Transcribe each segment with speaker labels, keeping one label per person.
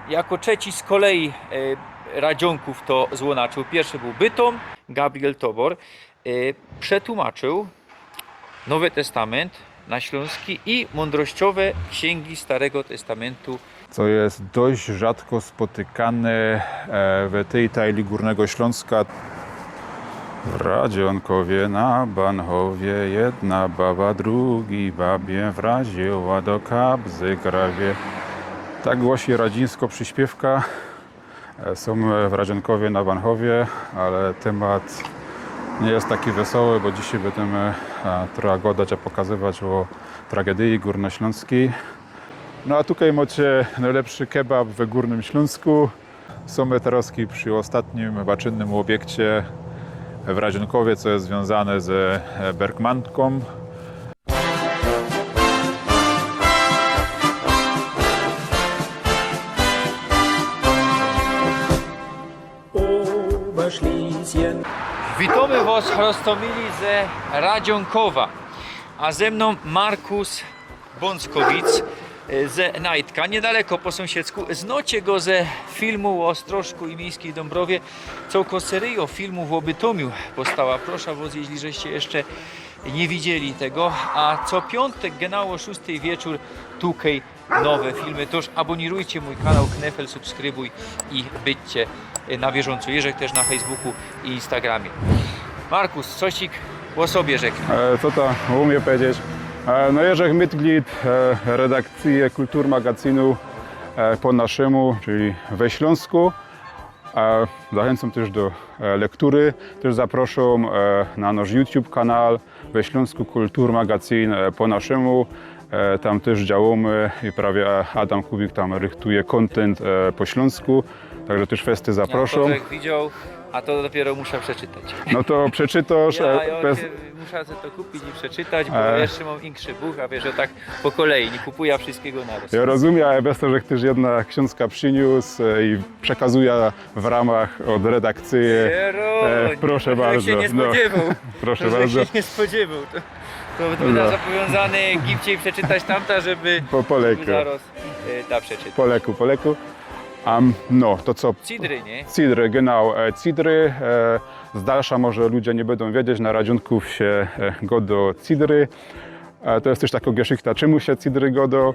Speaker 1: jako trzeci z kolei radzionków to złonaczył. Pierwszy był Bytom, Gabriel Tobor. Przetłumaczył Nowy Testament na śląski i mądrościowe księgi Starego Testamentu.
Speaker 2: Co jest dość rzadko spotykane w tej tajli Górnego Śląska. W Radzionkowie na Banchowie jedna baba drugi babie wraziła do kabzy grawie. Tak głosi radzińsko przyśpiewka. Są w Radzionkowie na Banchowie, ale temat nie jest taki wesoły, bo dzisiaj będziemy trochę gadać, a pokazywać o tragedii górnośląskiej. No a tutaj macie najlepszy kebab w Górnym Śląsku. Są teraz przy ostatnim baczynnym obiekcie w Radzionkowie, co jest związane z Bergmanką.
Speaker 1: Witamy Was Chrostomili ze Radzionkowa, a ze mną Markus Bąckowic ze Najdka, niedaleko po sąsiedzku. Znacie go ze filmu o Ostrożku i Miejskiej Dąbrowie. Całko seryjo filmów o Bytomiu powstała. Proszę Was, jeśli żeście jeszcze nie widzieli tego. A co piątek, genau o 6 wieczór, tukej nowe filmy. Toż abonirujcie mój kanał Knefel, subskrybuj i byćcie na bieżąco. Jeżek też na Facebooku i Instagramie. Markus, cosik o sobie rzeknij.
Speaker 2: Co to umie powiedzieć? No Jerzek Mytglid, redakcję Kulturmagazynu po naszemu, czyli we Śląsku. Zachęcam też do lektury. Też zapraszam na nasz YouTube kanał we Śląsku Kulturmagazyn po naszemu. Tam też działamy i prawie Adam Kubik tam rychtuje content po śląsku. Także też festy zapraszam.
Speaker 1: Ja to widział, a to dopiero muszę przeczytać.
Speaker 2: No to przeczytasz.
Speaker 1: Muszę sobie to kupić i przeczytać, bo jeszcze mam większy buch, a wiesz, że tak po kolei, nie kupuję wszystkiego naraz.
Speaker 2: Ja rozumiem, ale bez tego, że też jedna książka przyniósł i przekazuje w ramach od redakcji. Proszę bardzo.
Speaker 1: się nie spodziewał.
Speaker 2: Proszę bardzo.
Speaker 1: się nie spodziewał. To będę zobowiązany gipciej przeczytać tamta, żeby
Speaker 2: Poleku.
Speaker 1: zaraz ta przeczytać.
Speaker 2: Poleku. No, to co?
Speaker 1: Cidry, nie?
Speaker 2: Cidry, genau. Cidry. Z dalsza może ludzie nie będą wiedzieć, na Radzionków się godo cidry. To jest też taka geschichta, czemu się cidry godo.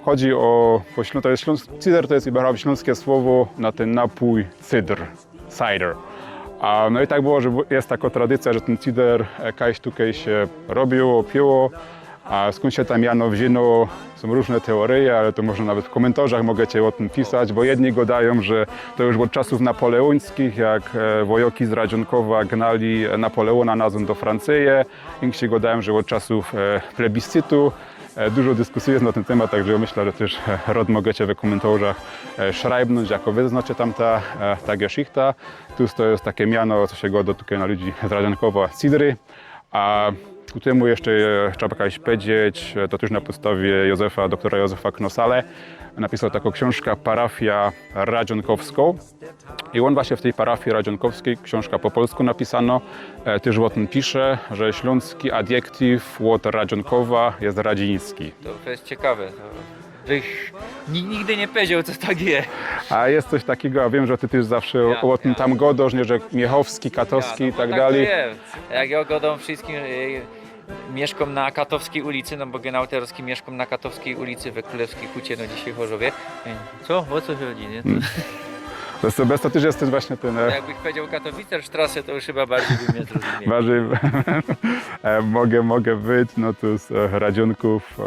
Speaker 2: Chodzi o, to jest cider to jest chyba śląskie słowo na ten napój cydr, cider. No i tak było, że jest taka tradycja, że ten cider kiedyś tutaj się robiło, piło. A skąd się tam miano wzięło, są różne teorie, ale to może nawet w komentarzach możecie o tym pisać, bo jedni gadają, że to już od czasów napoleońskich, jak wojoki z Radzionkowa gnali Napoleona nazwą do Francji, inni gadają, że od czasów plebiscytu. Dużo dyskusji jest na ten temat, także myślę, że też rod możecie w komentarzach szrajbnąć, jako wy znacie tam ta geschichta. Tu to jest takie miano, co się goda tutaj na ludzi z Radzionkowa, cidry. A ku temu jeszcze trzeba jakaś powiedzieć, to też na podstawie doktora Józefa Knosale napisał taką książkę Parafia Radzionkowską. I on właśnie w tej parafii radzionkowskiej, książka po polsku napisano, też o tym pisze, że śląski adjektyw od Radzionkowa jest radziński.
Speaker 1: To jest ciekawe. Nigdy nie powiedział, co tak jest.
Speaker 2: A jest coś takiego, a wiem, że ty też zawsze o tym tam godosz, nie, że Miechowski, Katowski i tak dalej.
Speaker 1: To jest. Jak ja godam wszystkim, mieszkam na Katowskiej ulicy, no bo genauterski mieszkam na Katowskiej ulicy we Królewskiej Hucie, no dzisiaj w Chorzowie. Co? O co chodzi, nie?
Speaker 2: To bez to też jest właśnie ten...
Speaker 1: Jakbyś powiedział Katowice-Strasse, to już chyba bardziej by mnie zrozumiał.
Speaker 2: Mogę być, no to z Radzionków.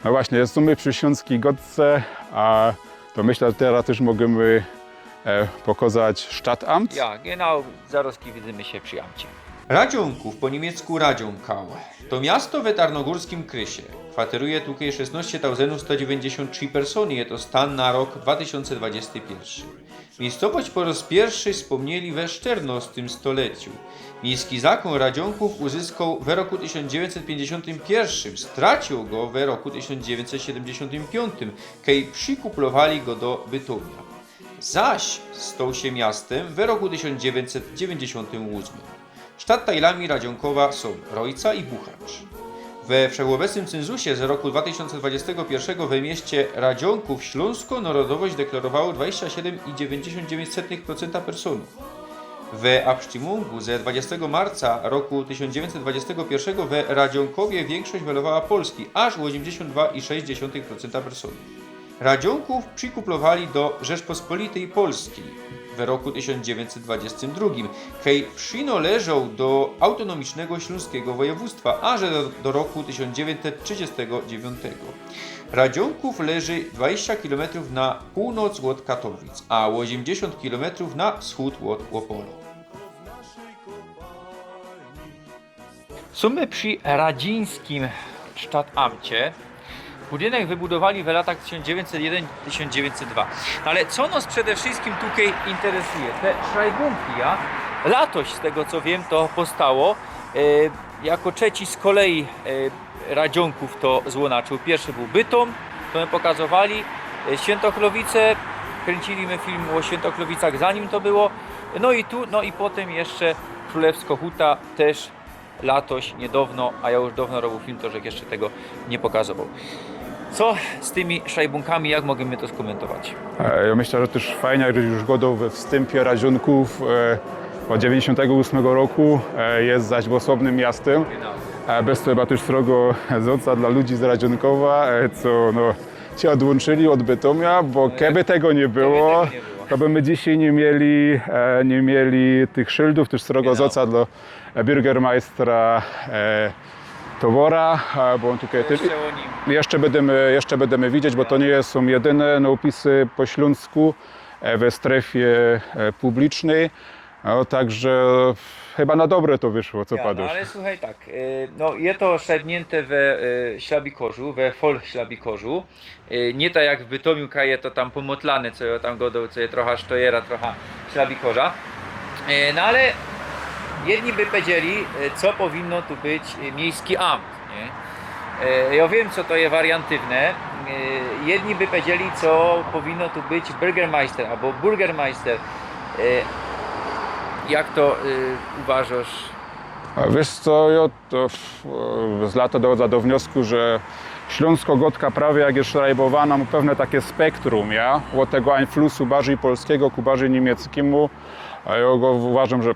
Speaker 2: No właśnie, jesteśmy przy Śląskiej Godce, a to myślę, że teraz też możemy pokazać Stadtamt.
Speaker 1: Ja, genau, zaraz widzimy się przy Amcie.
Speaker 3: Radzionków, po niemiecku Radzionkau, to miasto w Tarnogórskim Krysie. Kwateruje tutaj 16 193 persony, to stan na rok 2021. Miejscowość po raz pierwszy wspomnieli we XIV stuleciu. Miejski zakon Radzionków uzyskał w roku 1951, stracił go w roku 1975, kiedy przykuplowali go do Bytomia. Zaś stał się miastem w roku 1998. Stadtajlami Radzionkowa są Rojca i Buchacz. We wszechobecnym cenzusie z roku 2021 we mieście Radzionków Śląsko narodowość deklarowało 27,99% personów. W Abstimmung ze 20 marca roku 1921 w Radzionkowie większość welowała Polski, aż 82,6% personów. Radzionków przykuplowali do Rzeczpospolitej Polskiej w roku 1922, kej przynależał do autonomicznego śląskiego województwa, aż do roku 1939. Radzionków leży 20 km na północ od Katowic, a 80 km na wschód od Opolu.
Speaker 1: Sumy przy radzińskim Stadtamcie. Budynek wybudowali w latach 1901-1902. Ale co nas przede wszystkim tutaj interesuje? Te szrajbunki, ja? Latoś, z tego co wiem, to powstało. Jako trzeci z kolei Radzionków to złonaczył. Pierwszy był Bytom, to my pokazywali. Świętochlowice, kręciliśmy film o Świętochlowicach, zanim to było. No i tu, no i potem jeszcze Królewsko Huta też latoś, niedawno, a ja już dawno robił film, to że jeszcze tego nie pokazywał. Co z tymi szajbunkami, jak możemy to skomentować?
Speaker 2: Ja myślę, że też fajnie, że już godą we wstępie Radzionków od 98 roku jest zaś osobnym miastem. Bez tego też srogo zoca dla ludzi z Radzionkowa, co no, się odłączyli od Bytomia, bo keby tego nie było, to by my dzisiaj nie mieli tych szyldów, też srogo zoca dla bürgermeistra Towora, bo on tutaj jeszcze będziemy widzieć, bo to nie są jedyne napisy po śląsku we strefie publicznej. No, także chyba na dobre to wyszło, co Padusz?
Speaker 1: Ale słuchaj tak, no jest to szednięte we Ślabikorzu, we Fol Ślabikorzu. Nie tak jak w Bytomiu, kaje to tam pomotlane, co ja tam godą, co je trochę sztojera, trochę Ślabikorza. No ale jedni by powiedzieli, co powinno tu być miejski amt. Nie? Ja wiem, co to jest wariantywne. Jedni by powiedzieli, co powinno tu być Bürgermeister albo Burgermeister. Jak to uważasz?
Speaker 2: A wiesz co, ja to z lata dochodzę do wniosku, że śląsko-gotka prawie jak jest szrajbowana, ma pewne takie spektrum, ja? Od tego influsu bardziej polskiego ku bardziej niemieckiemu. A ja go uważam, że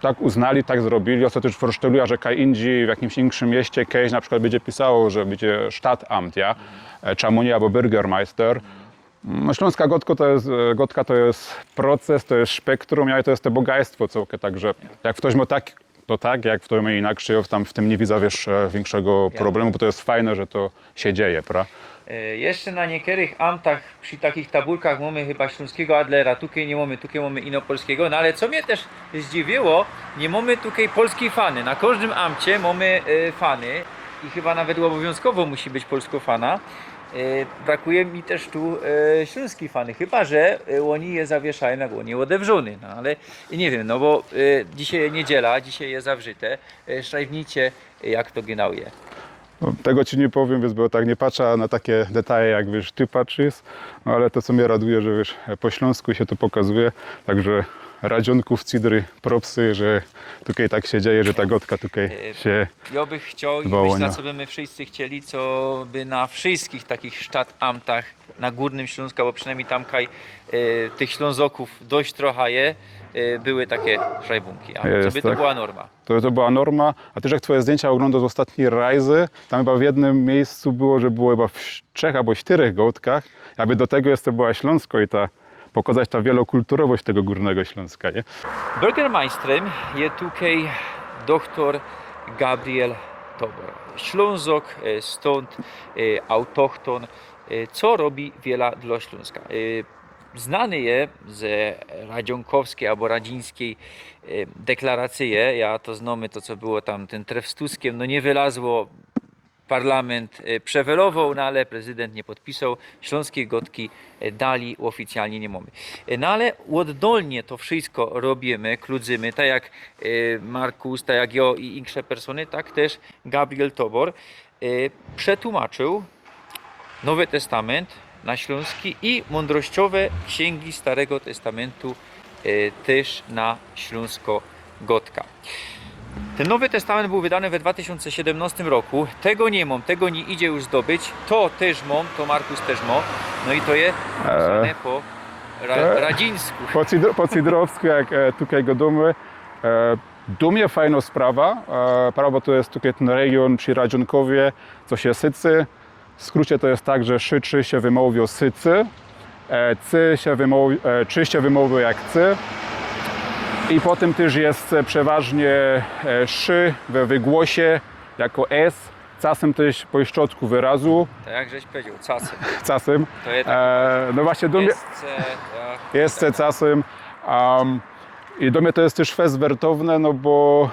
Speaker 2: tak uznali, tak zrobili. Ostatecznie forsteluje, że kaj indziej w jakimś większym mieście kiedyś na przykład będzie pisało, że będzie Stadtamt, ja? Czemu nie, albo Bürgermeister. No, śląska gotka to jest proces, to jest spektrum, ja, i to jest to bogactwo całkiem, także jak ktoś ma tak, to tak, jak ktoś ma inaczej, tam w tym nie widzę większego problemu, bo to jest fajne, że to się dzieje, prawda?
Speaker 1: Jeszcze na niektórych amtach przy takich tabulkach mamy chyba śląskiego Adlera, tutaj nie mamy, tutaj mamy inopolskiego, no ale co mnie też zdziwiło, nie mamy tutaj polskiej fany. Na każdym amcie mamy fany i chyba nawet obowiązkowo musi być polskofana. Brakuje mi też tu śląskiej fany, chyba że oni je zawieszają na głonie odewrzony, no ale nie wiem, no bo dzisiaj niedziela, dzisiaj jest zawrzyte, szajwnicie jak to genau je.
Speaker 2: No, tego ci nie powiem, więc bo tak nie patrzę na takie detale, jak wiesz, ty patrzysz, no, ale to co mnie raduje, że wiesz, po śląsku się to pokazuje, także Radzionków, Cidry, propsy, że tutaj tak się dzieje, że ta gotka tutaj się
Speaker 1: Ja bych chciał i
Speaker 2: wołania.
Speaker 1: myślę, co by my wszyscy chcieli, co by na wszystkich takich Stadtamtach na Górnym Śląsku, bo przynajmniej tam tych Ślązoków dość trochę je, były takie szajbunki, a co
Speaker 2: Jest,
Speaker 1: by to
Speaker 2: tak.
Speaker 1: była norma.
Speaker 2: To była norma, a też jak twoje zdjęcia oglądasz z ostatniej rajzy, tam chyba w jednym miejscu było, że było chyba w 3 albo 4 gotkach, jakby do tego jest to była Śląsko i pokazać ta wielokulturowość tego Górnego Śląska, nie?
Speaker 1: Bürgermeisterem jest tutaj doktor Gabriel Tobor. Ślązok, stąd autochton, co robi wiele dla Śląska. Znany jest ze radzionkowskiej albo radzińskiej deklaracji, ja to znamy, to co było tam, ten tref z Tuskiem, no nie wylazło, parlament przewelował, no ale prezydent nie podpisał, śląskiej gotki dali, oficjalnie nie mamy. No ale oddolnie to wszystko robimy, kludzymy, tak jak Markus, tak jak ja i inne persony, tak też Gabriel Tobor przetłumaczył Nowy Testament na śląski i mądrościowe księgi Starego Testamentu też na śląsko-gotka. Ten Nowy Testament był wydany we 2017 roku. Tego nie mam, tego nie idzie już zdobyć. To też mam, to Markus też ma. No i to jest pisane po radzińsku.
Speaker 2: Po cidrowsku, jak tutaj go domy. Dumie fajna sprawa. Prawo to jest tutaj ten region przy Radzionkowie, co się sycy. W skrócie to jest tak, że szy się wymawia sycy, czy się wymawia jak cy. I potem też jest przeważnie szy we wygłosie jako s, czasem też po środku wyrazu.
Speaker 1: Tak jak żeś powiedział, czasem.
Speaker 2: Czasem.
Speaker 1: To jest tak,
Speaker 2: No właśnie, do mnie jest czasem. I do mnie to jest też fest wertowne, no bo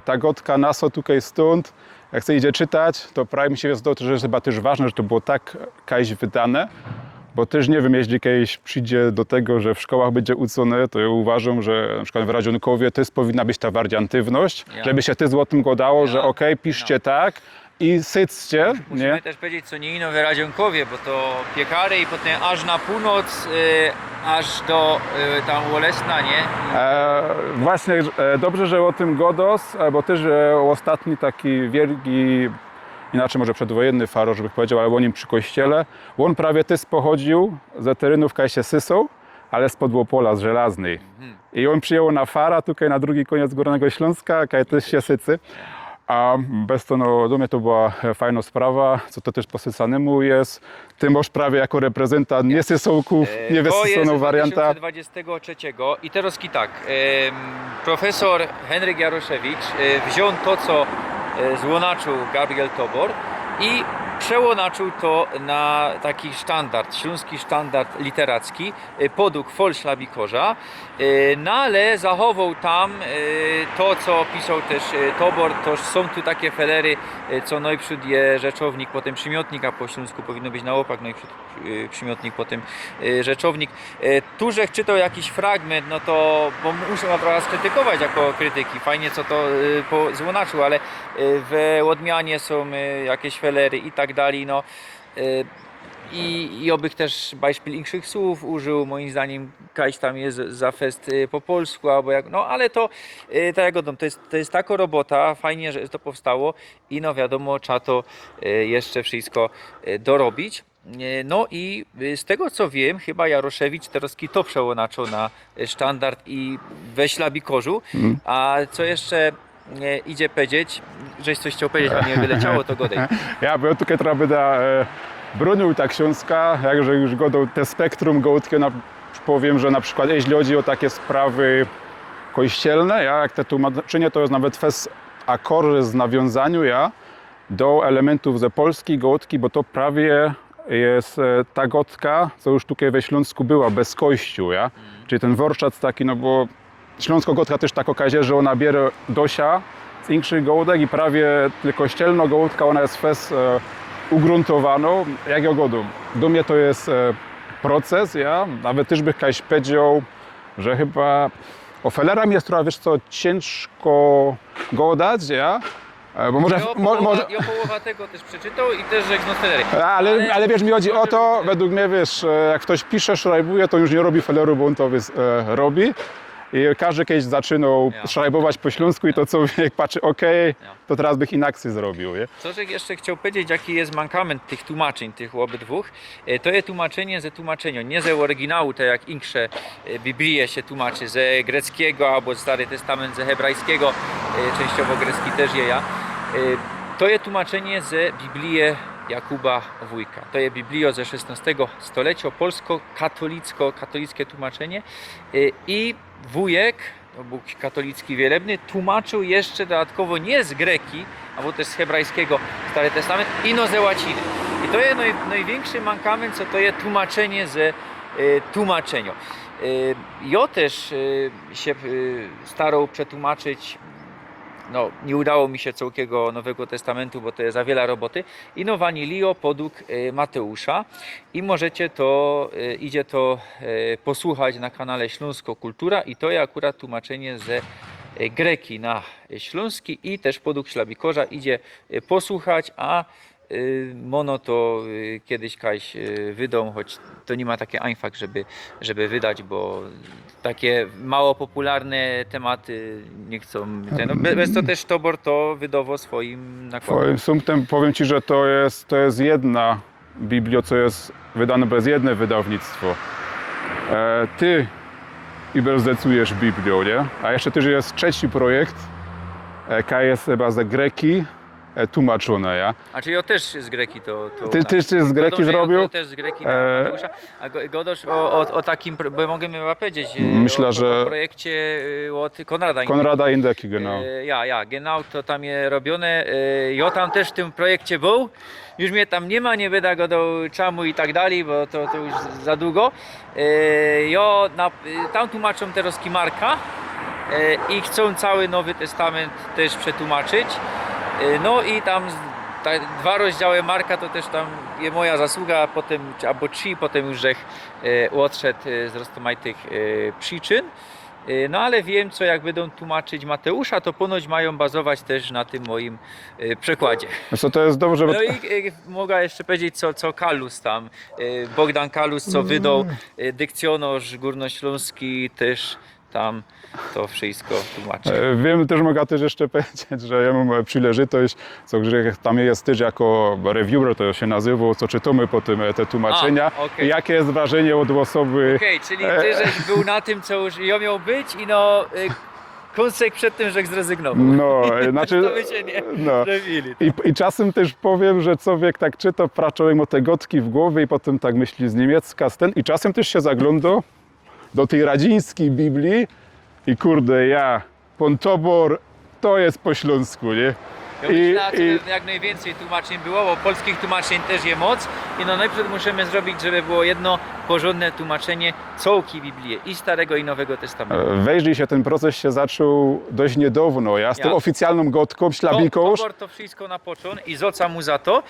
Speaker 2: ta gotka naso tutaj stąd, jak się idzie czytać, to prawie mi się zdaje, że jest chyba też ważne, że to było tak kiedyś wydane, bo też nie wiem, jeśli kiedyś przyjdzie do tego, że w szkołach będzie uczone, to ja uważam, że na przykład w Radzionkowie też powinna być ta wariantywność, żeby się też o tym gadało, że okej, piszcie tak i syccie.
Speaker 1: musimy
Speaker 2: Nie?
Speaker 1: też powiedzieć co nie inno w Radzionkowie, bo to piekary i potem aż na północ, aż do tam Wolesna, nie?
Speaker 2: Właśnie dobrze, że o tym godos, bo też ostatni taki wielki, inaczej może przedwojenny faraon, żeby powiedział, ale o nim przy kościele, on prawie też pochodził ze terenów Kajsie Sysą, ale spod Łopola, z Żelaznej. I on przyjął na fara tutaj na drugi koniec Górnego Śląska, kaj też się Sycy. A bez to, no, dla mnie to była fajna sprawa, co to też po Sycanemu jest. Ty masz prawie jako reprezentant nie Sysołków, nie
Speaker 1: To jest
Speaker 2: Wysysoną
Speaker 1: z
Speaker 2: warianta.
Speaker 1: 2023 i teraz tak, profesor Henryk Jaroszewicz wziął to, co złonaczył Gabriel Tobor i przełonaczył to na taki sztandard, śląski sztandard literacki, podług Folszlabikorza, no ale zachował tam to, co pisał też Tobor, to są tu takie felery, co najprzód je rzeczownik, potem przymiotnik, a po śląsku powinno być na opak, najprzód przymiotnik, potem rzeczownik. Tu, że czytał jakiś fragment, no to, bo muszę naprawdę skrytykować jako krytyki, fajnie co to złonaczył, ale w odmianie są jakieś felery i tak dalej, no. I obych też beispiel inszych słów użył, moim zdaniem kaś tam jest za fest po polsku, albo jak, no ale to, tak jak gadam, to jest taka robota, fajnie, że to powstało i no wiadomo, trzeba to jeszcze wszystko dorobić. No i z tego co wiem, chyba Jaroszewicz teraz to przełonaczył na sztandard i we Ślabikorzu, a co jeszcze idzie powiedzieć, żeś coś chciał powiedzieć, a nie wyleciało, to godej.
Speaker 2: Ja bym tutaj trochę bronił ta książka, jakże już godą te spektrum gołtkie, powiem, że na przykład jeśli chodzi o takie sprawy kościelne, jak te tłumaczenie to jest nawet fest akory z nawiązaniu do elementów ze Polski gołtki, bo to prawie jest ta gotka, co już tutaj we Śląsku była, bez kościół, czyli ten worczac taki, no bo Śląsko-gotka też tak okaże, że ona bierze dosia z inszych gołdek i prawie tylko kościelno gołtka, ona jest fest ugruntowaną, jak ja godą. Do mnie to jest proces, nawet też bych kiedyś powiedział, że chyba o felerami jest trochę, wiesz co, ciężko godać, bo może...
Speaker 1: Ja połowa tego też przeczytał i też rzekł felery.
Speaker 2: Ale wiesz, mi chodzi o to, według mnie, wiesz, jak ktoś pisze, szrajbuje, to już nie robi feleru, bo on to robi. I każdy kiedyś zaczynał szrajbować po śląsku i to co jak patrzy, to teraz bych inaczej zrobił. Nie?
Speaker 1: Co że jeszcze chciał powiedzieć, jaki jest mankament tych tłumaczeń, tych obydwóch, to jest tłumaczenie ze tłumaczenia, nie ze oryginału, tak jak insze Biblie się tłumaczy, ze greckiego albo Stary Testament ze hebrajskiego, częściowo grecki też je to jest tłumaczenie ze Biblii Jakuba Wójka. To jest Biblio ze XVI stulecia, polsko-katolickie tłumaczenie i wujek, to był katolicki wielebny, tłumaczył jeszcze dodatkowo nie z greki, albo też z hebrajskiego Stary Testament, ino ze łaciny. I to jest największy mankament, co to jest tłumaczenie ze tłumaczenia. Ja też się starał przetłumaczyć, no, nie udało mi się całkiego Nowego Testamentu, bo to jest za wiele roboty. I no Vanilio podług Mateusza. I możecie to, idzie to posłuchać na kanale Śląsko Kultura i to jest akurat tłumaczenie ze greki na śląski i też podług Ślabikorza idzie posłuchać, a mono to kiedyś Kaś wydał, choć to nie ma takie einfach, żeby wydać, bo takie mało popularne tematy nie chcą. No, bez to też Tobor to wydawał swoim nakładem.
Speaker 2: Twoim sumptem powiem Ci, że to jest jedna Biblia, co jest wydane przez jedno wydawnictwo. Ty zdecydujesz Biblią, nie? A jeszcze też jest trzeci projekt, jaka jest chyba ze greki tłumaczona, ja?
Speaker 1: A czyli ja też z greki to
Speaker 2: Ty też z greki
Speaker 1: Godosz,
Speaker 2: zrobił?
Speaker 1: Ja też z greki Mateusza. A Godosz o takim, bo możemy chyba powiedzieć,
Speaker 2: Myślę, że
Speaker 1: o projekcie od Konrada.
Speaker 2: Konrada Indeki, genau.
Speaker 1: Ja, genau, to tam jest robione. Ja tam też w tym projekcie był. Już mnie tam nie ma, nie będę go do czamu i tak dalej, bo to już za długo. Tam tłumaczą teraz Marka i chcą cały Nowy Testament też przetłumaczyć. No i tam dwa rozdziały Marka to też tam jest moja zasługa, a potem, albo trzy, potem już żech odszedł z rozmaitych przyczyn. No ale wiem, co jak będą tłumaczyć Mateusza, to ponoć mają bazować też na tym moim przekładzie.
Speaker 2: Co to jest dobrze, bo
Speaker 1: No i mogę jeszcze powiedzieć, co Kalus tam, Bogdan Kalus, co wydał, dykcjonarz górnośląski też tam to wszystko tłumaczy.
Speaker 2: wiem, też mogę też jeszcze powiedzieć, że ja mam przyleżytość, co tam jest też jako reviewer, to się nazywa, co czytamy potem te tłumaczenia.
Speaker 1: okej.
Speaker 2: Jakie jest wrażenie od osoby?
Speaker 1: Okej, czyli ty żeś był na tym, co już ja miał być i no konsek przed tym, że zrezygnował.
Speaker 2: No, znaczy,
Speaker 1: To by się nie
Speaker 2: no.
Speaker 1: zrobili.
Speaker 2: I czasem też powiem, że człowiek tak czyta, praczuje mu te gotki w głowie i potem tak myśli z niemiecka, i czasem też się zagląda do tej radzińskiej Biblii i kurde, pan Tobor, to jest po śląsku, nie?
Speaker 1: Ja myślę, żeby jak najwięcej tłumaczeń było, bo polskich tłumaczeń też jest moc i no najpierw musimy zrobić, żeby było jedno porządne tłumaczenie całki Biblii i Starego i Nowego Testamentu.
Speaker 2: Wejrzyj się, ten proces się zaczął dość niedawno, z tą oficjalną gotką, ślabiką.
Speaker 1: Tobor to wszystko na początek i zoca mu za to.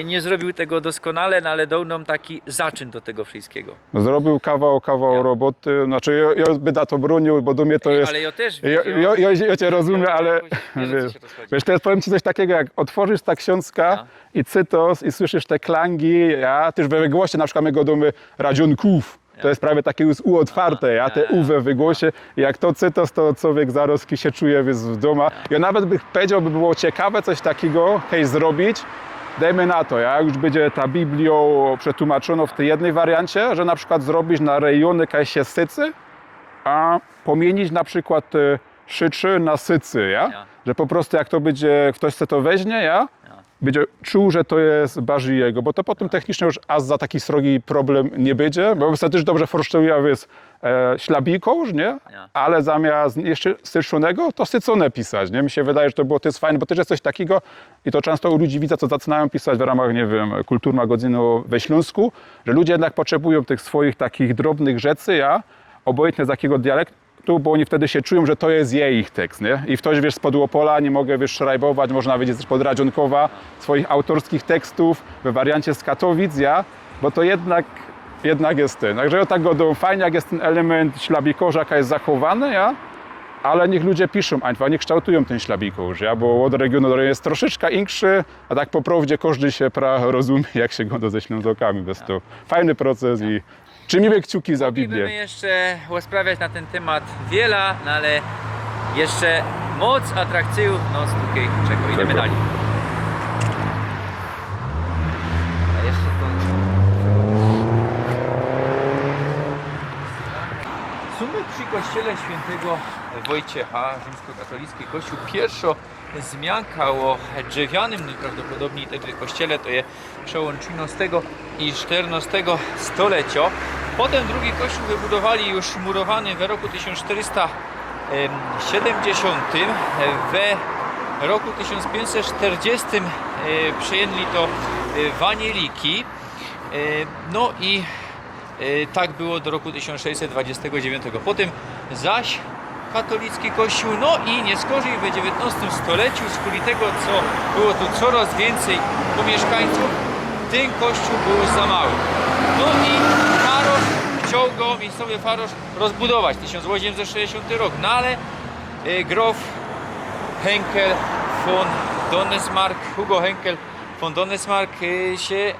Speaker 1: Nie zrobił tego doskonale, no ale dał nam taki zaczyn do tego wszystkiego.
Speaker 2: Zrobił kawał roboty, znaczy ja będę to bronił, bo do mnie to jest...
Speaker 1: Ale ja też
Speaker 2: Ja Cię rozumiem, ale wiesz, teraz powiem Ci coś takiego, jak otworzysz ta książka i cytos i słyszysz te klangi, też we wygłosie, na przykład my go domy radzionków. To jest prawie takie już otwarte, te U we wygłosie. Jak to cytos, to człowiek zaroski się czuje w domu. Ja nawet bych powiedział, by było ciekawe coś takiego zrobić. Dajmy na to, jak już będzie ta Biblia przetłumaczona w tej jednej wariancie, że na przykład zrobić na rejony jakaś się sycy, a pomienić na przykład szyczy na sycy, że po prostu jak to będzie, ktoś chce to weźmie, będzie czuł, że to jest Bażyjego, bo to potem technicznie już aż za taki srogi problem nie będzie, bo wtedy też dobrze forszczuje jest ślabiką już, nie? Ale zamiast jeszcze syczonego, to sycone pisać, nie? Mi się wydaje, że to było, to jest fajne, bo też jest coś takiego i to często u ludzi widzę, co zaczynają pisać w ramach, nie wiem, kulturna godziny we Śląsku, że ludzie jednak potrzebują tych swoich takich drobnych rzeczy, obojętnie z jakiego dialektu, bo oni wtedy się czują, że to jest ich tekst, nie? I ktoś, wiesz, spod Łopola nie mogę, wiesz, szrajbować, można wiedzieć też pod Radzionkowa swoich autorskich tekstów we wariancie z Katowic, bo to jednak jest ten. Także ja tak go fajnie, jak jest ten element ślabikorza, jaka jest zachowany, ale niech ludzie piszą, nie kształtują ten ślabikorz, bo od regionu do regionu jest troszeczkę inszy, a tak po prawdzie każdy się rozumie, jak się go ze Ślązokami, bez to fajny proces i trzymimy kciuki za Biblię.
Speaker 1: Moglibyśmy jeszcze rozprawiać na ten temat wiele, no ale jeszcze moc atrakcyjów, no tutaj czego, idziemy dalej. A jeszcze to... W sumie przy kościele świętego Wojciecha, rzymskokatolicki kościół, pierwsza zmianka o drzewianym najprawdopodobniej tego kościele to jest przełączino z tego i XIV stulecia. Potem drugi kościół wybudowali już murowany w roku 1470. W roku 1540 przejęli to Wanieliki. No i tak było do roku 1629. Potem zaś katolicki kościół, no i nie skorzej w XIX stuleciu, z kuli tego, co było tu coraz więcej mieszkańców, ten kościół był za mały. No i farosz chciał go, miejscowy farosz, rozbudować, 1860 rok, no ale Grof Henkel von Donnersmarck, Hugo Henkel von Donnersmarck się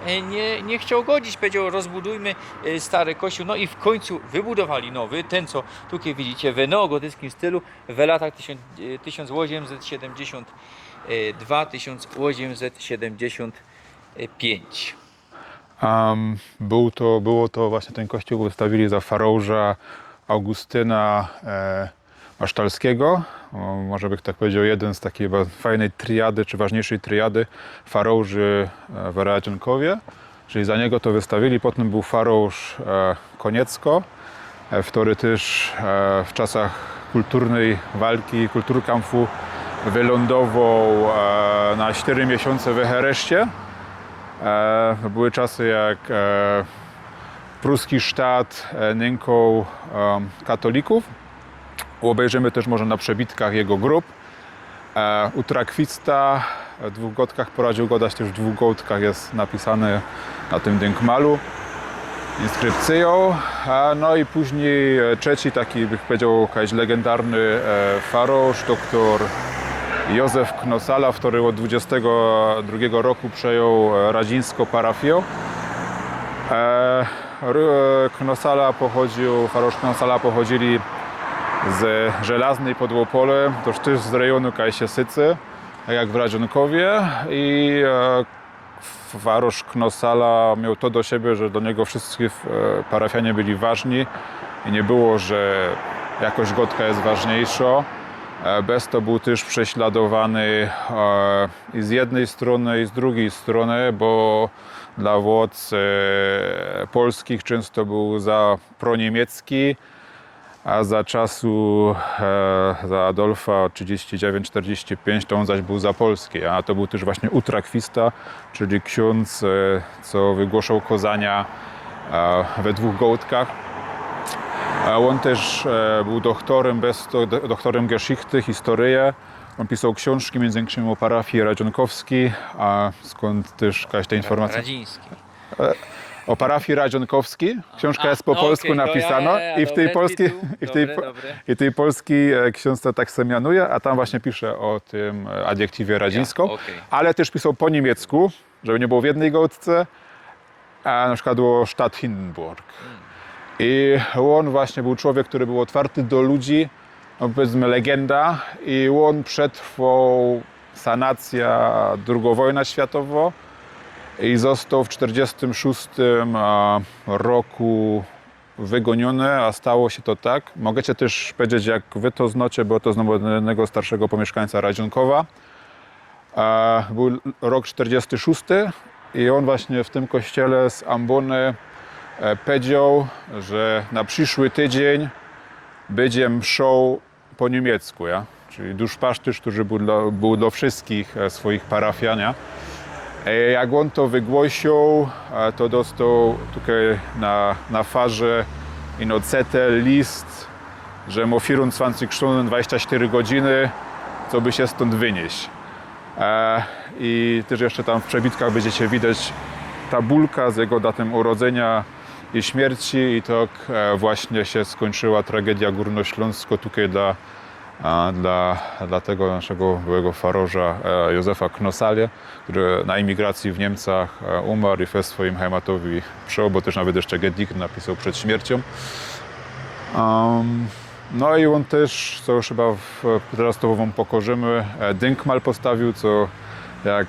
Speaker 1: nie chciał godzić. Powiedział, rozbudujmy stary kościół. No i w końcu wybudowali nowy, ten co tutaj widzicie, w neogotyckim stylu w latach 1872-1875.
Speaker 2: Było to właśnie ten kościół wystawili za faroża Augustyna Masztalskiego. Może bych tak powiedział, jeden z takiej fajnej triady, czy ważniejszej triady faroży w Radzionkowie. Czyli za niego to wystawili. Potem był faroż Koniecko, który też w czasach kulturnej walki, kulturkampfu wylądował na 4 miesiące w Hereszcie. Były czasy, jak pruski sztat nękał katolików. Obejrzymy też może na przebitkach jego grób. Utrakwista w 2 gotkach poradził godać, też w 2 gotkach jest napisane na tym dynkmalu inskrypcją. No i później trzeci taki, bych powiedział, jakiś legendarny faroż, doktor Józef Knosala, który od 22 roku przejął radzińską parafię. Faroż Knosala pochodzili z Żelaznej pod Opolem, też z rejonu Kajsiesycy, jak w Radzionkowie, i faroż Knosala miał to do siebie, że do niego wszyscy parafianie byli ważni i nie było, że jakość gotka jest ważniejsza. Bez to był też prześladowany i z jednej strony, i z drugiej strony, bo dla władz polskich często był za proniemiecki, a za czasu za Adolfa 39-45 to on zaś był za polski, a to był też właśnie utrakwista, czyli ksiądz, co wygłaszał kozania we 2 gołtkach. On też był doktorem Geschichte, historię. On pisał książki, między innymi o parafii radzionkowskiej, a skąd też jakaś ta informacja?
Speaker 1: Radziński.
Speaker 2: O parafii radzionkowskiej. Książka jest po polsku napisana i w tej polskiej i tej polskiej książce tak se mianuje, a tam właśnie pisze o tym adjektywie radzińską, ale też pisał po niemiecku, żeby nie było w jednej gołtce, a na przykład było Stadt Hindenburg. I on właśnie był człowiek, który był otwarty do ludzi, no powiedzmy legenda, i on przetrwał sanacja II wojna światowa i został w 1946 roku wygoniony, a stało się to tak. Mogę też powiedzieć, jak wy to znacie, bo to znowu jednego starszego pomieszkańca Radzionkowa. Był rok 1946 i on właśnie w tym kościele z ambony powiedział, że na przyszły tydzień będzie mszą po niemiecku, ja? Czyli duszpasztysz, który był dla wszystkich swoich parafian. Ja? Jak on to wygłosił, to dostał tutaj na farze inocetel list, że mu 24 Stunden 24 godziny, co by się stąd wynieść. I też jeszcze tam w przebitkach będziecie widać tabulka z jego datem urodzenia i śmierci, i tak właśnie się skończyła tragedia górnośląska tutaj dla tego naszego byłego faroża Józefa Knosalia, który na emigracji w Niemcach umarł i we swoim heimatowi przyjął, bo też nawet jeszcze Gedicht napisał przed śmiercią. No i on też, co już chyba teraz to wam pokorzymy, dynkmal postawił, co jak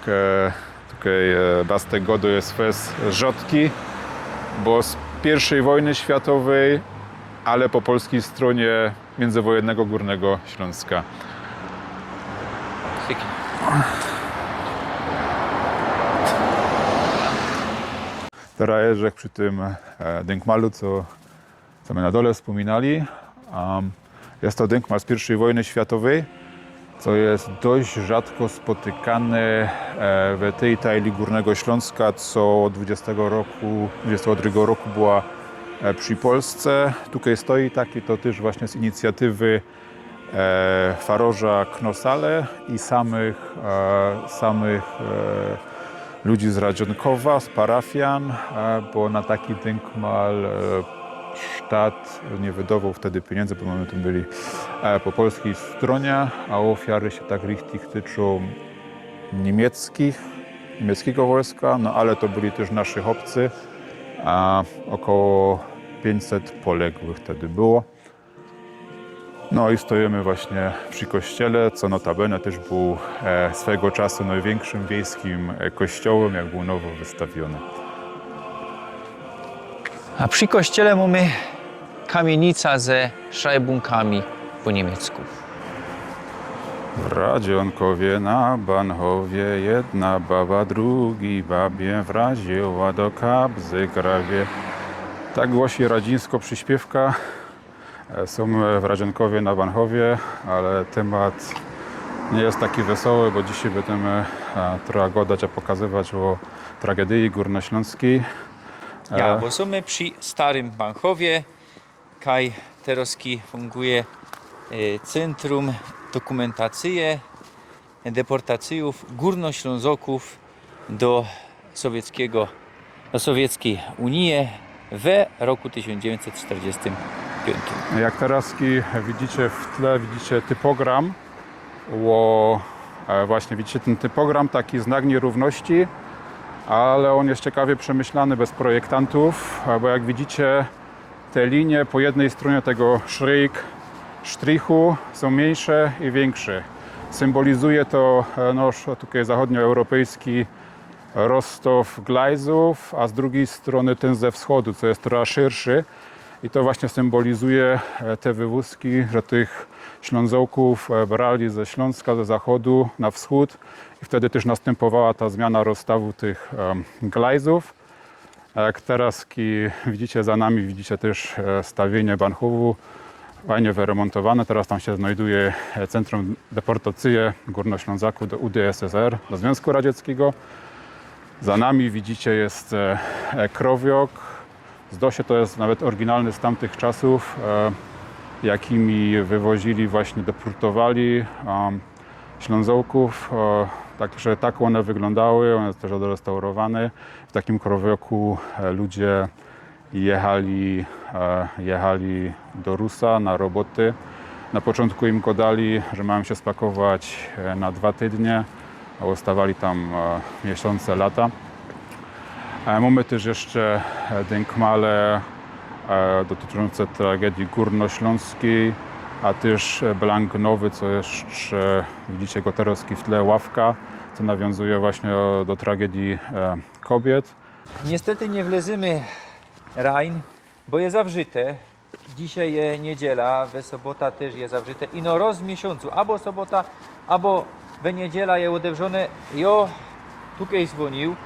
Speaker 2: tutaj das tego do jest fest rzodki, bo z I wojny światowej, ale po polskiej stronie międzywojennego Górnego Śląska. Teraz jeżdżę przy tym dynkmalu, co my na dole wspominali. Jest to dynkmal z I wojny światowej, co jest dość rzadko spotykane w tej tajli Górnego Śląska, co od 22 roku była przy Polsce. Tutaj stoi taki, to też właśnie z inicjatywy faroża Knosale i samych ludzi z Radzionkowa, z parafian, bo na taki dynkmal sztat nie wydawał wtedy pieniędzy, bo mamy tu byli po polskiej stronie, a ofiary się tak richtig tyczą niemieckich niemieckiego wojska, no ale to byli też nasi chłopcy, a około 500 poległych wtedy było. No i stoimy właśnie przy kościele, co notabene też był swego czasu największym wiejskim kościołem, jak był nowo wystawiony.
Speaker 1: A przy kościele mamy kamienica ze szajbunkami po niemiecku.
Speaker 2: W Radzionkowie na Banchowie jedna baba drugi babie wraziła do kabzy grawie. Tak głosi radzińsko przyśpiewka. Są w Radzionkowie na Banchowie, ale temat nie jest taki wesoły, bo dzisiaj będziemy trochę gadać, a pokazywać o tragedii górnośląskiej.
Speaker 1: Ja, bo są przy starym Banchowie, kaj teroski funguje Centrum Dokumentacyje Deportacyjów Górnoślązoków do sowieckiej Unii w roku 1945.
Speaker 2: Jak teraz widzicie w tle, widzicie typogram, właśnie widzicie ten typogram, taki znak nierówności, ale on jest ciekawie przemyślany bez projektantów, bo jak widzicie te linie po jednej stronie tego sztrichu są mniejsze i większe. Symbolizuje to tutaj zachodnioeuropejski rozstaw glajzów, a z drugiej strony ten ze wschodu, co jest trochę szerszy. I to właśnie symbolizuje te wywózki, że tych Ślązoków brali ze Śląska, ze zachodu na wschód i wtedy też następowała ta zmiana rozstawu tych glajzów. A jak teraz widzicie za nami, widzicie też stawienie Banchowu, fajnie wyremontowane. Teraz tam się znajduje Centrum Deportacyje Górnoślązaków do UdSSR, do Związku Radzieckiego. Za nami widzicie jest krowiok. Zdaje się, to jest nawet oryginalny z tamtych czasów, jakimi wywozili, właśnie deportowali Ślązoków. Także tak one wyglądały, one są też odrestaurowane. W takim krowioku ludzie jechali do Rusa na roboty. Na początku im dali, że mają się spakować na 2 tygodnie, a ostawali tam miesiące, lata. Mamy też jeszcze denkmale dotyczące tragedii górnośląskiej, a też blank nowy, co jeszcze widzicie go teraz w tle, ławka, co nawiązuje właśnie do tragedii kobiet.
Speaker 1: Niestety nie wlezymy Rajn, bo je zawrzyte. Dzisiaj je niedziela, we sobota też je zawrzyte. I no roz w miesiącu, albo sobota, albo we niedziela je odewrzone. Jo tutaj dzwonił.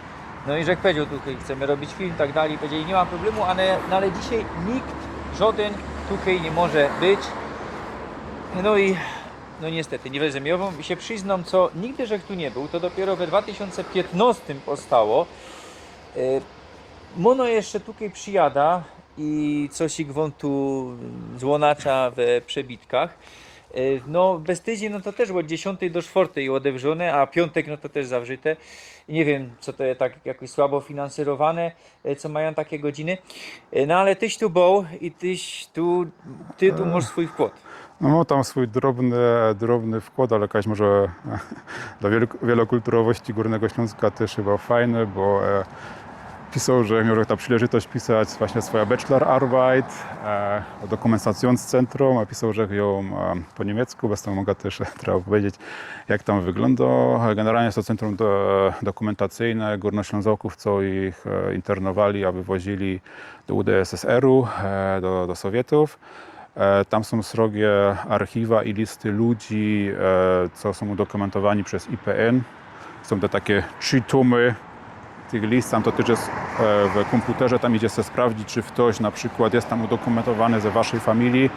Speaker 1: No i rzekł, powiedział, tutaj chcemy robić film, tak dalej. Powiedzieli, nie ma problemu, ale dzisiaj nikt, żaden tutaj nie może być. No i no niestety, nie wezmę. Ja wam się przyznam, co nigdy żech tu nie był, to dopiero we 2015 powstało. Mono jeszcze tutaj przyjada i coś ich wam tu złonacza w przebitkach. No bez tydzień no to też od 10 do 4 odewrzone, a piątek no to też zawrzyte. Nie wiem, co to jest tak jakoś słabo finansowane, co mają takie godziny. No ale tyś tu był i ty tu masz swój wkład.
Speaker 2: No tam swój drobny wkład, ale jakaś może dla wielokulturowości Górnego Śląska też chyba fajne, bo pisał, że miał ta przyleżitość pisać właśnie swoją Bachelorarbeit o Dokumentationscentrum, a pisał, że ją po niemiecku, bez tego mogę też trzeba powiedzieć, jak tam wygląda. Generalnie jest to centrum dokumentacyjne Górnoślązoków, co ich internowali, a wywozili do UdSSR-u, do Sowietów. Tam są srogie archiwa i listy ludzi, co są udokumentowani przez IPN. Są te takie 3 tomy tych list, tam to też jest w komputerze, tam idzie sobie sprawdzić, czy ktoś na przykład jest tam udokumentowany ze waszej familii.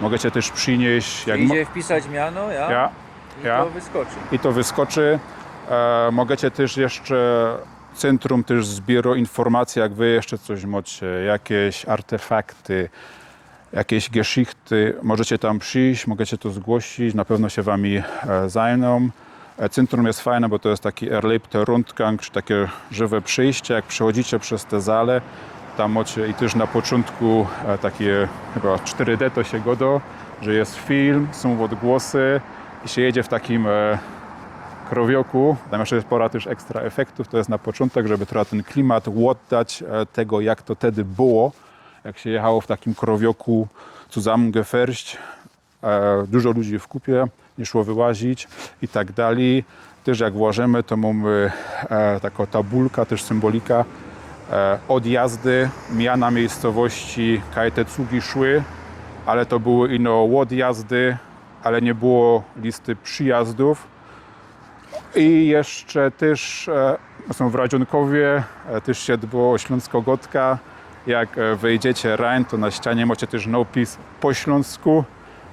Speaker 2: Możecie też przynieść...
Speaker 1: Idzie wpisać miano, to wyskoczy.
Speaker 2: I to wyskoczy. Możecie też jeszcze... Centrum też zbiera informacje, jak wy jeszcze coś macie, jakieś artefakty, jakieś geschichty. Możecie tam przyjść, możecie to zgłosić, na pewno się wami zajmą. Centrum jest fajne, bo to jest taki erlebter Rundgang, czy takie żywe przyjście. Jak przechodzicie przez te zale, tam macie i też na początku takie chyba 4D to się godo, że jest film, są odgłosy i się jedzie w takim krowioku. Tam jeszcze jest pora też ekstra efektów, to jest na początek, żeby trochę ten klimat oddać tego, jak to wtedy było, jak się jechało w takim krowioku zusammengefercht. Dużo ludzi w kupie, nie szło wyłazić i tak dalej. Też jak włożymy, to mamy taką tabulka, też symbolika odjazdy, miana miejscowości, kaj te cugi szły, ale to były ino odjazdy, ale nie było listy przyjazdów. I jeszcze też są w Radzionkowie, też się odbyło Śląsko-Gotka. Jak wejdziecie rein, to na ścianie macie też napis po śląsku,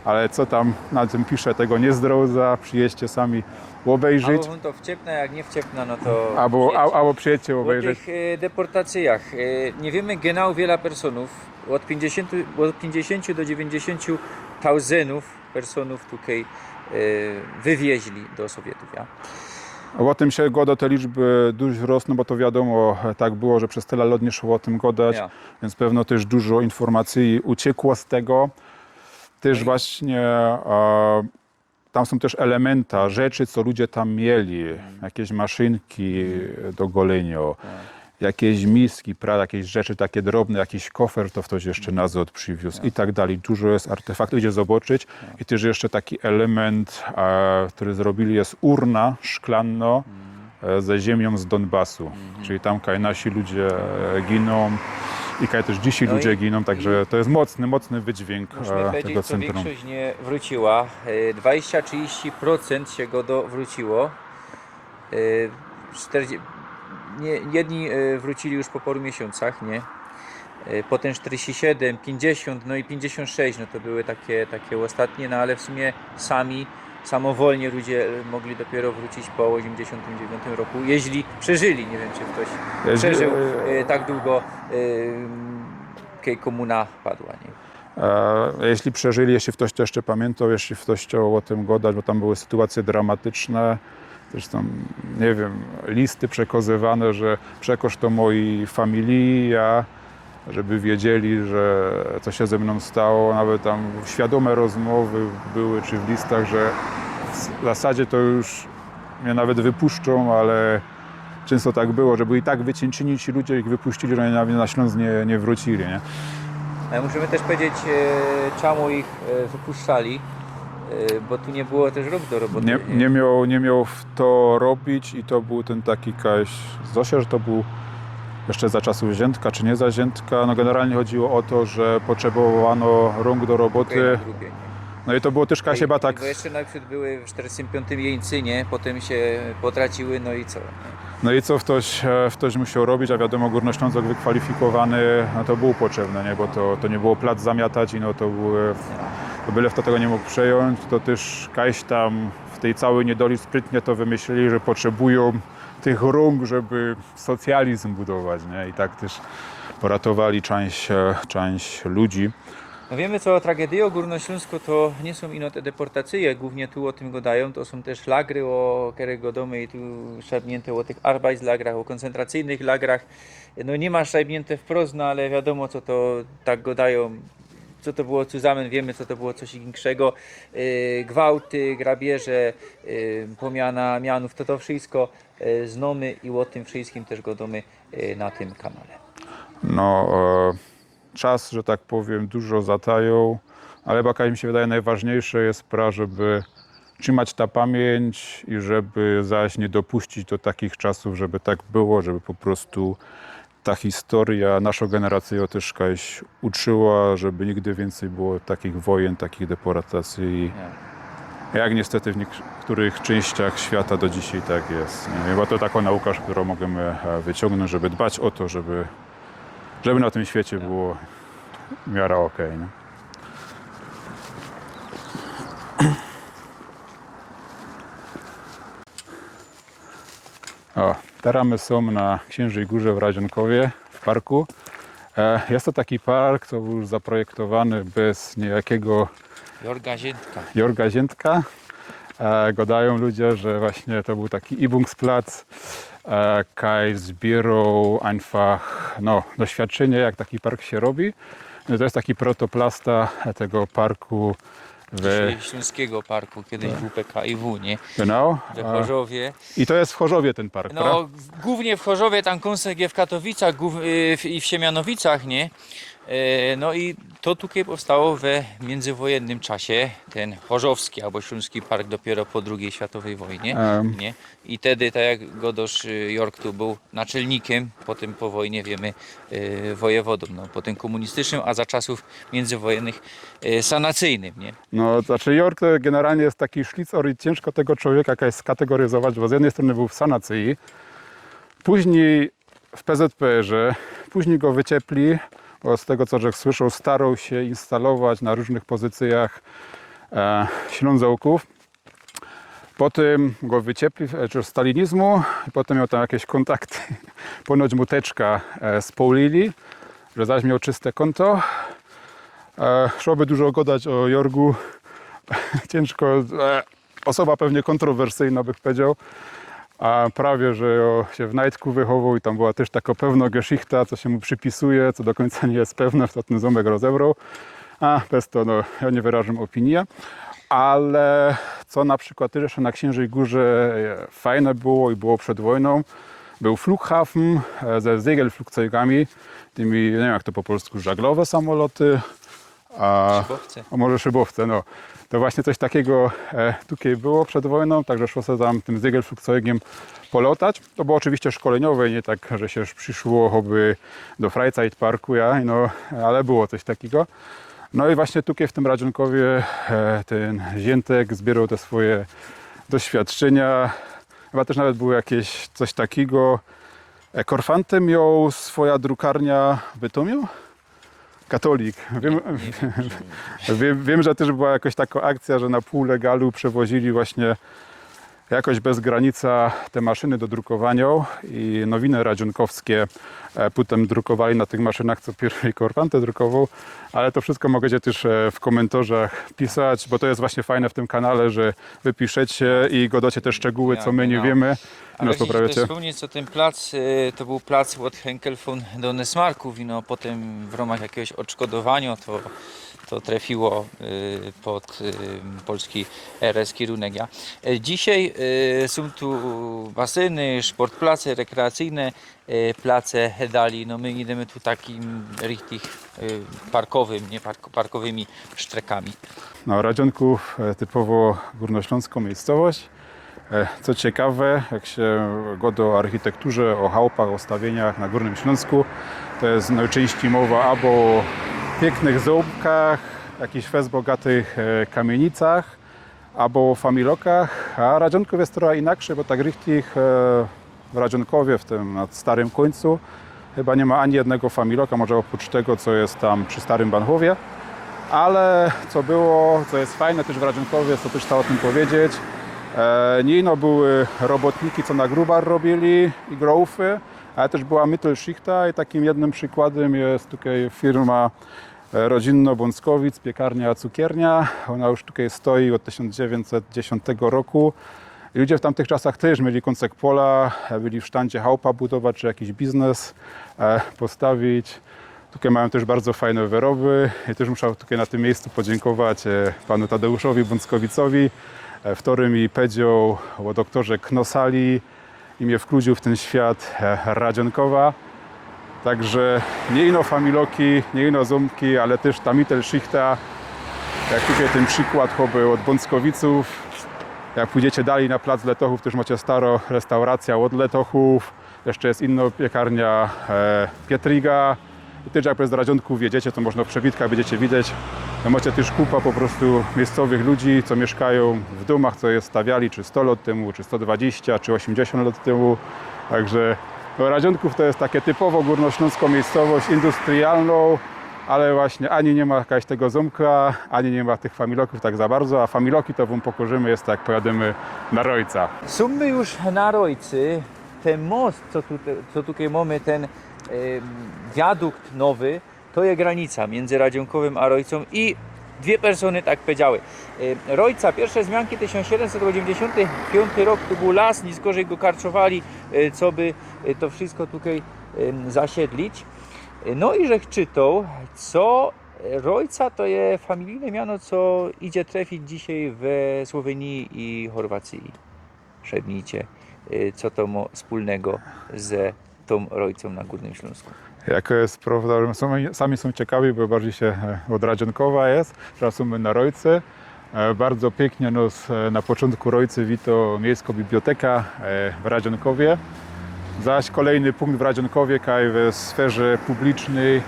Speaker 2: ale co tam na tym pisze, tego nie zdroza, przyjedźcie sami obejrzeć.
Speaker 1: Albo to wciepna, jak nie wciepna, no to
Speaker 2: Albo przyjedźcie
Speaker 1: o
Speaker 2: obejrzeć.
Speaker 1: tych deportacjach. Nie wiemy genau wiele personów. Od 50 do 90 tausendów personów tutaj wywieźli do Sowietów. Ja?
Speaker 2: O tym się godo te liczby dużo rosną, bo to wiadomo, tak było, że przez tyle lat nie szło o tym gadać,
Speaker 1: Ja.
Speaker 2: więc pewno też dużo informacji uciekło z tego. Też właśnie tam są też elementa, rzeczy, co ludzie tam mieli, jakieś maszynki do golenia, jakieś miski, jakieś rzeczy takie drobne, jakiś kofer, to ktoś jeszcze na zot przywiózł i tak dalej. Dużo jest artefaktów, idzie zobaczyć. I też jeszcze taki element, który zrobili, jest urna szklanna ze ziemią z Donbasu. Czyli tam kaj nasi ludzie giną i kaj też dzisiaj ludzie giną, także to jest mocny wydźwięk
Speaker 1: Musimy
Speaker 2: tego
Speaker 1: powiedzieć, co
Speaker 2: centrum.
Speaker 1: większość nie wróciła. 20-30% się go wróciło. 40, jedni wrócili już po paru miesiącach, nie? Potem 47, 50, no i 56, no to były takie ostatnie, no ale w sumie samowolnie ludzie mogli dopiero wrócić po 89 roku, jeśli przeżyli. Nie wiem, czy ktoś przeżył tak długo, kiedy komuna padła, nie?
Speaker 2: Jeśli przeżyli, jeśli ktoś to jeszcze pamiętał, jeśli ktoś chciał o tym gadać, bo tam były sytuacje dramatyczne, zresztą, nie wiem, listy przekazywane, że przekaż to mojej familii, żeby wiedzieli, że co się ze mną stało. Nawet tam świadome rozmowy były, czy w listach, że w zasadzie to już mnie nawet wypuszczą, ale często tak było, że byli i tak wycieńczeni ci ludzie, ich wypuścili, że nawet na Śląsk nie wrócili. Nie?
Speaker 1: Ale musimy też powiedzieć, czemu ich wypuszczali, bo tu nie było też rąk do roboty.
Speaker 2: Nie miał w to robić i to był ten taki Zosia, że to był jeszcze za czasów Ziętka, czy nie za Ziętka. No generalnie chodziło o to, że potrzebowano rąk do roboty. No i to było też chyba tak.
Speaker 1: Bo jeszcze najpierw były w 45 jeńcy, nie? Potem się potraciły, no i co? Nie?
Speaker 2: No i co ktoś musiał robić, a wiadomo, Górnoślązok wykwalifikowany, no to był potrzebny, nie? Bo to nie było plac zamiatać i no to byle kto tego nie mógł przejąć, to też kaś tam w tej całej niedoli sprytnie to wymyślili, że potrzebują tych rąk, żeby socjalizm budować, nie? I tak też poratowali część ludzi.
Speaker 1: No wiemy, co o tragedii o Górnośląsku to nie są ino te deportacje, głównie tu o tym gadają, to są też lagry, o których domy i tu szarpnięte o tych Arbeitslagrach, o koncentracyjnych lagrach. No nie ma szarpnięte wprost, no ale wiadomo, co to tak gadają, co to było zusammen, wiemy, co to było coś większego. Gwałty, grabieże, pomiana mianów, to wszystko znamy i o tym wszystkim też gadamy na tym kanale.
Speaker 2: No, czas, że tak powiem, dużo zatają, ale jaka mi się wydaje najważniejsze jest żeby trzymać ta pamięć i żeby zaś nie dopuścić do takich czasów, żeby tak było, żeby po prostu ta historia, naszą generację też jakaś uczyła, żeby nigdy więcej było takich wojen, takich deportacji. Jak niestety w niektórych częściach świata do dzisiaj tak jest. Chyba to taka nauka, którą możemy wyciągnąć, żeby dbać o to, żeby na tym świecie było w miarę okej. Nie? O, teraz my są na Księżej Górze w Radzionkowie, w parku. Jest to taki park, co był już zaprojektowany bez niejakiego Jorga Ziętka. Gadają ludzie, że właśnie to był taki Übungsplatz, kaj zbierał einfach doświadczenie, jak taki park się robi. To jest taki protoplasta tego parku
Speaker 1: Dzisiaj Śląskiego Parku, kiedyś WPKiW, nie?
Speaker 2: Genau.
Speaker 1: We Chorzowie.
Speaker 2: I to jest w Chorzowie ten park, prawda?
Speaker 1: No, głównie w Chorzowie, tam Kąsek w Katowicach i w Siemianowicach, nie? No i to tutaj powstało we międzywojennym czasie, ten Chorzowski albo Śląski Park dopiero po II światowej wojnie, nie? I wtedy, tak jak Godosz York tu był naczelnikiem, potem po wojnie wiemy wojewodą, no, potem komunistycznym, a za czasów międzywojennych sanacyjnym, nie?
Speaker 2: No, znaczy York to generalnie jest taki szlicor i ciężko tego człowieka jakoś skategoryzować, bo z jednej strony był w sanacji, później w PZPR-ze, później go wyciepli, bo z tego co Jack słyszał, starał się instalować na różnych pozycjach Ślązołków. Potem go wyciepli z stalinizmu, potem miał tam jakieś kontakty, ponoć muteczka społlili, że zaś miał czyste konto. Szłoby dużo gadać o Jorgu, ciężko, osoba pewnie kontrowersyjna bych powiedział, a prawie, że się w Najdku wychował i tam była też taka pewna geschichta, co się mu przypisuje, co do końca nie jest pewne, w ten ząbek rozebrał, a bez to no, ja nie wyrażam opinii. Ale co na przykład też jeszcze na Księżej Górze fajne było i było przed wojną, był Flughafen ze Segelflugzeugami, tymi, nie wiem jak to po polsku, żaglowe samoloty,
Speaker 1: Szybowce.
Speaker 2: a może szybowce, no. To właśnie coś takiego tutaj było przed wojną, także szło sobie tam tym Segelflugzeugiem polotać. To było oczywiście szkoleniowe, nie tak, że się przyszło choby do Freizeitparku, no, ale było coś takiego. No i właśnie tutaj w tym Radzionkowie ten Ziętek zbierał te swoje doświadczenia. Chyba też nawet było jakieś coś takiego. Korfantem miał swoja drukarnia w Bytomiu? Katolik. Wiem, że też była jakaś taka akcja, że na pół legalu przewozili właśnie jakoś bez granica te maszyny do drukowania i nowiny radzionkowskie potem drukowali na tych maszynach, co pierwszy Korfantę drukował, ale to wszystko mogecie też w komentarzach pisać, bo to jest właśnie fajne w tym kanale, że wy piszecie i godacie te szczegóły, co my nie wiemy.
Speaker 1: Ale jeśli wspomnieć, co ten plac, to był plac od Henkel von Donesmarków i no potem w ramach jakiegoś odszkodowania to trafiło pod polski RS kierunek. Dzisiaj są tu baseny, sportplace rekreacyjne, place dali. No my idziemy tu takim richtig parkowym, nie parkowymi sztrekami.
Speaker 2: No, Radzionków typowo górnośląską miejscowość. Co ciekawe, jak się gada o architekturze, o chałupach, o stawieniach na Górnym Śląsku, to jest najczęściej mowa albo o pięknych załóbkach, jakichś fest bogatych kamienicach, albo o familokach, a Radzionków jest trochę inaczej, bo tak richtig w Radzionkowie, w tym na starym końcu, chyba nie ma ani jednego familoka, może oprócz tego, co jest tam przy Starym Banchowie. Ale co jest fajne też w Radzionkowie, co też trzeba o tym powiedzieć, nie ino były robotniki, co na grubar robili i grofy, ale też była Mittelschichta i takim jednym przykładem jest tutaj firma Rodzinno-Bąckowic, piekarnia, cukiernia. Ona już tutaj stoi od 1910 roku. I ludzie w tamtych czasach też mieli kąsek pola, byli w sztandzie chałupa budować, czy jakiś biznes postawić. Tutaj mają też bardzo fajne wyroby. I też muszę tutaj na tym miejscu podziękować panu Tadeuszowi Bąckowicowi, którym mi powiedział o doktorze Knosali i mnie wkludził w ten świat Radzionkowa. Także nie ino familoki, nie ino ząbki, ale też ta Mittelschichta, jak tutaj ten przykład choby od Bąckowiców. Jak pójdziecie dalej na plac Letochów, też macie staro restauracja od Letochów, jeszcze jest inna piekarnia Pietriga. I też jak z Radzionków jedziecie, to można w przebitkach będziecie widzieć. No macie też kupa po prostu miejscowych ludzi, co mieszkają w domach, co je stawiali czy 100 lat temu, czy 120, czy 80 lat temu. Także no, Radzionków to jest takie typowo górnośląską miejscowość industrialną, ale właśnie ani nie ma jakaś tego ząbka, ani nie ma tych familoków tak za bardzo, a familoki to wam pokorzymy, jest tak, pojadymy na Rojca.
Speaker 1: Są my już na Rojcy. Ten most, co tutaj mamy, ten wiadukt nowy, to jest granica między Radzionkowem a Rojcą i dwie persony tak powiedziały. Rojca, pierwsze zmianki 1795 rok, to był las, nic gorzej go karczowali, co by to wszystko tutaj zasiedlić. No i że czytał, co Rojca to jest familijne miano, co idzie trafić dzisiaj w Słowenii i Chorwacji. Szepnijcie, co to ma wspólnego z tą Rojcą na Górnym Śląsku.
Speaker 2: Jaka jest prawda, że sami są ciekawi, bo bardziej się od Radzionkowa jest, teraz są na Rojce. Bardzo pięknie nos na początku Rojcy wito Miejska Biblioteka w Radzionkowie. Zaś kolejny punkt w Radzionkowie, kaj w sferze publicznej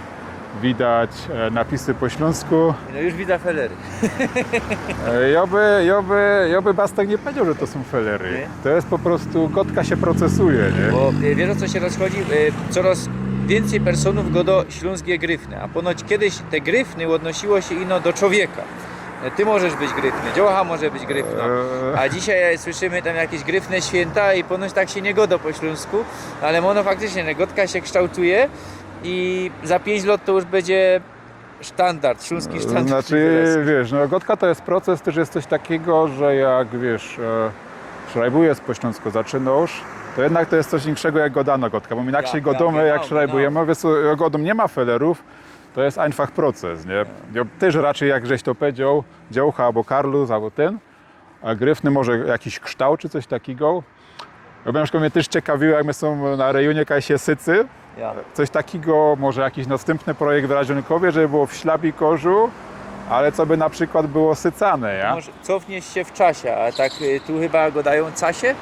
Speaker 2: widać napisy po śląsku.
Speaker 1: No już widzę felery.
Speaker 2: Ja by Bastek nie powiedział, że to są felery.
Speaker 1: Nie?
Speaker 2: To jest po prostu, kotka się procesuje, nie?
Speaker 1: Bo wiesz, o co się rozchodzi? Coraz więcej personów go do śląskie gryfne, a ponoć kiedyś te gryfny odnosiło się ino do człowieka. Ty możesz być gryfny, dziołcha może być gryfna, a dzisiaj słyszymy tam jakieś gryfne święta i ponoć tak się nie godo po śląsku, ale ono faktycznie negotka się kształtuje i za 5 lat to już będzie sztandard, śląski sztandard.
Speaker 2: Znaczy, wiesz, no gotka to jest proces, też jest coś takiego, że jak, wiesz, szrajbujesz po śląsku, zaczynasz, to jednak to jest coś większego jak godana gotka, bo my inaczej godamy, jak szrajbujemy, godą nie ma felerów, to jest einfach proces, nie? Ja też raczej, jak żeś to powiedział, dziołcha albo Karlus, albo ten, a gryfny może jakiś kształt czy coś takiego. Ja na przykład mnie też ciekawiło, jak my są na rejonie Kajsie-Sycy, coś takiego, może jakiś następny projekt w Radzionkowie, żeby było w Ślabikorzu, ale co by na przykład było sycane, ja?
Speaker 1: Może cofniesz się w czasie, a tak tu chyba go dają casie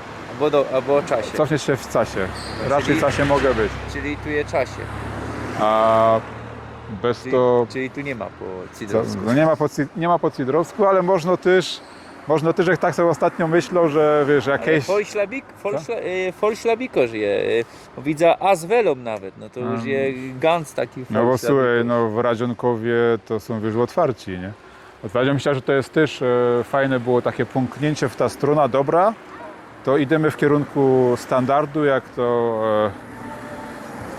Speaker 1: albo czasie.
Speaker 2: Cofniesz się w casie, raczej
Speaker 1: Czyli-
Speaker 2: w casie mogę być.
Speaker 1: Czyli tu jest czasie.
Speaker 2: A bez to...
Speaker 1: Czyli tu nie ma po
Speaker 2: Co,
Speaker 1: cidrowsku.
Speaker 2: no nie ma po cidrowsku, ale można też, jak tak sobie ostatnio myślą, że wiesz, jakieś...
Speaker 1: Folślabiko żyje. Widzę Azwelom nawet, no to już jest gans taki
Speaker 2: No bo słuchaj,
Speaker 1: Folślabiko.
Speaker 2: no w Radzionkowie to są wiesz otwarci, nie? Ja myślę, że to jest też fajne było takie pomknięcie w ta strona dobra, to idziemy w kierunku standardu, jak to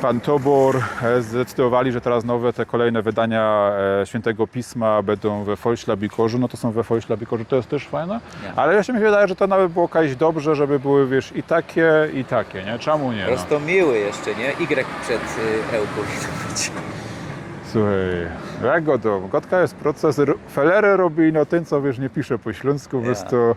Speaker 2: pan Tobor zdecydowali, że teraz nowe te kolejne wydania Świętego Pisma będą we Folślabikorzu, no to są we Folślabikorzu, to jest też fajne,
Speaker 1: Nie.
Speaker 2: ale ja się mi wydaje, że to nawet było kiedyś dobrze, żeby były wiesz i takie, nie? Czemu nie? No?
Speaker 1: Prosto miły jeszcze, nie? Y przed L powinno być.
Speaker 2: Słuchaj, jak Gotka jest proces, felery robi no ten, co wiesz, nie pisze po śląsku,
Speaker 1: Ja.
Speaker 2: więc to...